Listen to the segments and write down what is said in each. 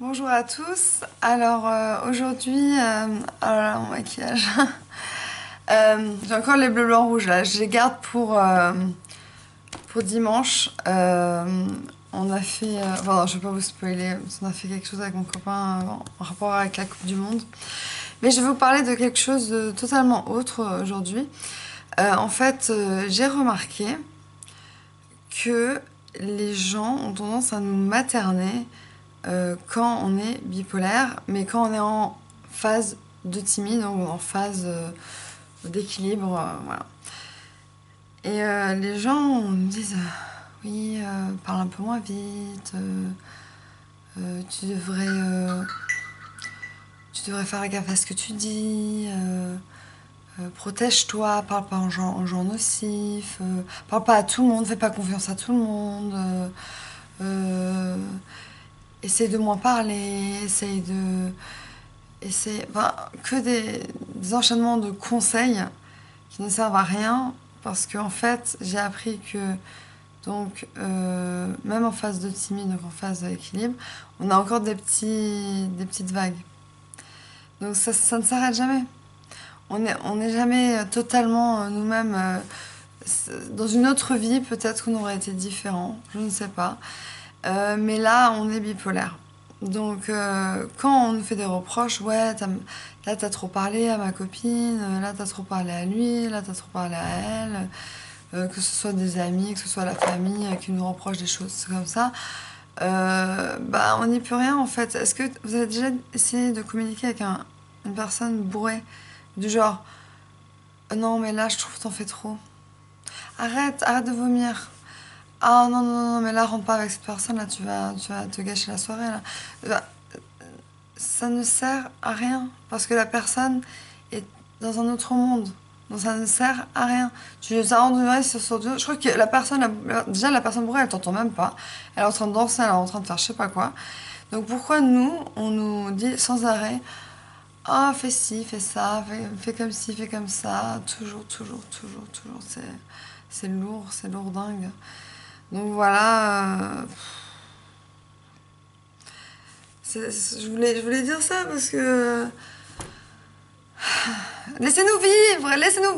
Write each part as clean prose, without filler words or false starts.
Bonjour à tous. Alors aujourd'hui, alors là, mon maquillage. J'ai encore les bleus blancs rouges là. Je les garde pour dimanche. On a fait, enfin, non, je vais pas vous spoiler. On a fait quelque chose avec mon copain en rapport avec la Coupe du Monde. Mais je vais vous parler de quelque chose de totalement autre aujourd'hui. En fait, j'ai remarqué que les gens ont tendance à nous materner quand on est bipolaire, mais quand on est en phase de timide, donc en phase d'équilibre, voilà. Et les gens me disent oui, parle un peu moins vite, tu devrais faire gaffe à ce que tu dis, protège-toi, parle pas en gens nocifs, parle pas à tout le monde, fais pas confiance à tout le monde. Euh, Essaye de moins parler, enfin, que des enchaînements de conseils qui ne servent à rien parce qu'en fait j'ai appris que donc même en phase de timide, donc en phase d'équilibre, on a encore des petites vagues. Donc ça ne s'arrête jamais. On n'est jamais totalement nous-mêmes. Dans une autre vie, peut-être qu'on aurait été différent, je ne sais pas. Mais là, on est bipolaire. Donc, quand on nous fait des reproches, ouais, là, t'as trop parlé à ma copine, là, t'as trop parlé à lui, là, t'as trop parlé à elle, que ce soit des amis, que ce soit la famille qui nous reproche des choses comme ça, bah, on n'y peut rien en fait. Est-ce que vous avez déjà essayé de communiquer avec une personne bourrée, du genre, non, mais là, je trouve que t'en fais trop. Arrête de vomir. Ah non, non, non, mais là, rentre pas avec cette personne, là, tu vas te gâcher la soirée, là. Bah, ça ne sert à rien, parce que la personne est dans un autre monde. Donc ça ne sert à rien. Ça rend sur Dieu. Je crois que déjà la personne bourrée, elle t'entend même pas. Elle est en train de danser, elle est en train de faire je sais pas quoi. Donc pourquoi nous, on nous dit sans arrêt, ah, fais ci, fais ça, fais comme ci, fais comme ça, toujours, c'est lourdingue. Donc voilà, je voulais dire ça parce que laissez-nous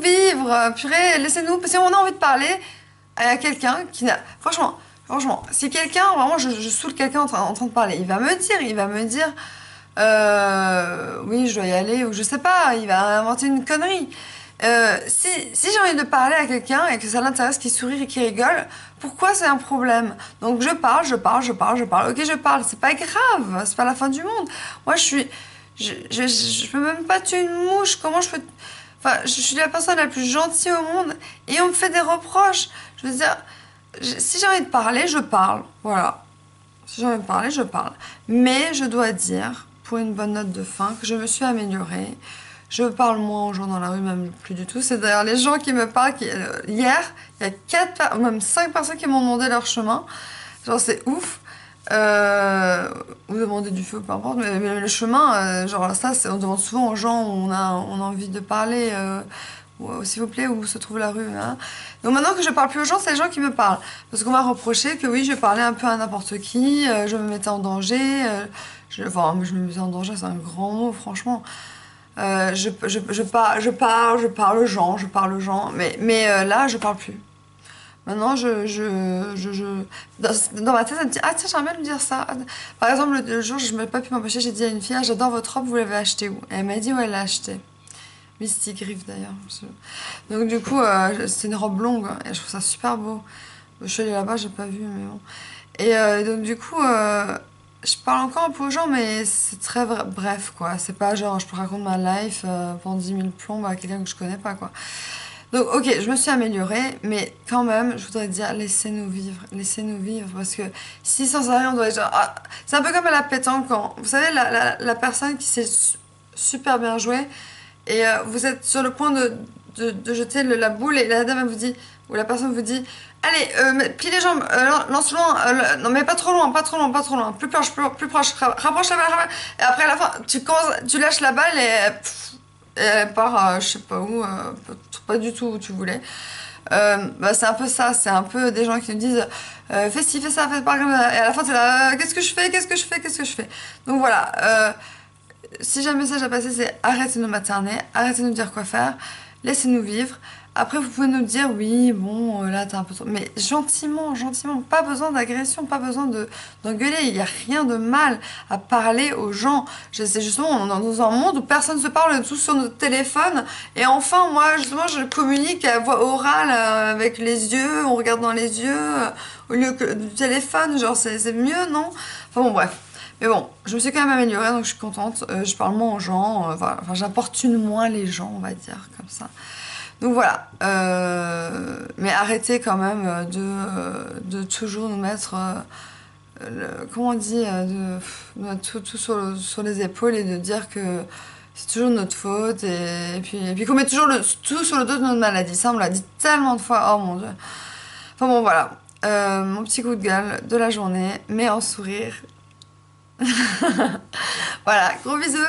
vivre, purée, laissez-nous, si on a envie de parler à quelqu'un qui n'a, franchement, si quelqu'un, vraiment, je saoule quelqu'un en train de parler, il va me dire, oui, je dois y aller, ou je sais pas, il va inventer une connerie. Si j'ai envie de parler à quelqu'un et que ça l'intéresse, qu'il sourit et qu'il rigole, pourquoi c'est un problème? Donc je parle. Ok, je parle, c'est pas grave, c'est pas la fin du monde. Moi, je peux même pas tuer une mouche. Comment je peux? Enfin, je suis la personne la plus gentille au monde et on me fait des reproches. Je veux dire, si j'ai envie de parler, je parle. Voilà. Si j'ai envie de parler, je parle. Mais je dois dire, pour une bonne note de fin, que je me suis améliorée. Je parle moins aux gens dans la rue, même plus du tout. C'est d'ailleurs les gens qui me parlent. Hier, il y a 4, même 5 personnes qui m'ont demandé leur chemin. Genre, c'est ouf. Ou demander du feu, peu importe. Mais le chemin, genre, ça, on demande souvent aux gens où on a envie de parler. S'il vous plaît, où se trouve la rue, hein. Donc maintenant que je parle plus aux gens, c'est les gens qui me parlent. Parce qu'on m'a reproché que oui, je parlais un peu à n'importe qui, je me mettais en danger. Enfin, je me mettais en danger, c'est un grand mot, franchement. Je parle aux gens, mais là, je parle plus. Maintenant, dans ma tête, elle me dit, ah tiens, j'aimerais bien lui dire ça. Par exemple, le jour, je n'ai pas pu m'empêcher, j'ai dit à une fille, ah, j'adore votre robe, vous l'avez achetée où? Et elle m'a dit où elle l'a achetée. Misty Griff d'ailleurs. Donc du coup, c'est une robe longue hein, et je trouve ça super beau. Je suis allée là-bas, j'ai pas vu, mais bon. Et donc du coup, je parle encore un peu aux gens, mais c'est très bref, quoi. C'est pas genre, je te raconte ma life pendant 10 000 plombs à quelqu'un que je connais pas, quoi. Donc, ok, je me suis améliorée, mais quand même, je voudrais dire, laissez-nous vivre, parce que si sans arrêt, on doit être genre, ah, c'est un peu comme à la pétanque, quand, vous savez, la personne qui sait super bien jouer, et vous êtes sur le point de jeter la boule, et la dame, elle vous dit, ou la personne vous dit, allez, plie les jambes, lance loin, non mais pas trop loin, plus proche, plus proche, rapproche la balle, et après à la fin, tu lâches la balle et, pff, et elle part, je sais pas où, pas du tout où tu voulais. Bah, c'est un peu ça, c'est un peu des gens qui nous disent fais ci, fais ça, fais pas comme ça. Et à la fin, t'es là, qu'est-ce que je fais, qu'est-ce que je fais, qu'est-ce que je fais. Donc voilà, si j'ai un message à passer, c'est arrêtez de nous materner, arrêtez de nous dire quoi faire, laissez-nous vivre. Après, vous pouvez nous dire, oui, bon, là, t'as un peu trop... Mais gentiment, gentiment, pas besoin d'agression, pas besoin d'engueuler. Il n'y a rien de mal à parler aux gens. C'est justement, on est dans un monde où personne ne se parle, on est tous sur notre téléphone. Et enfin, moi, justement, je communique à voix orale, avec les yeux, on regarde dans les yeux, au lieu que du téléphone. Genre, c'est mieux, non? Enfin bon, bref. Mais bon, je me suis quand même améliorée, donc je suis contente. Je parle moins aux gens, voilà. Enfin, j'importune moins les gens, on va dire, comme ça. Donc voilà, mais arrêtez quand même de toujours nous mettre, comment on dit, de mettre tout sur les épaules et de dire que c'est toujours notre faute et puis qu'on met toujours tout sur le dos de notre maladie. Ça, on me l'a dit tellement de fois, oh mon Dieu. Enfin bon, voilà, mon petit coup de gueule de la journée, mais en sourire. Voilà, gros bisous.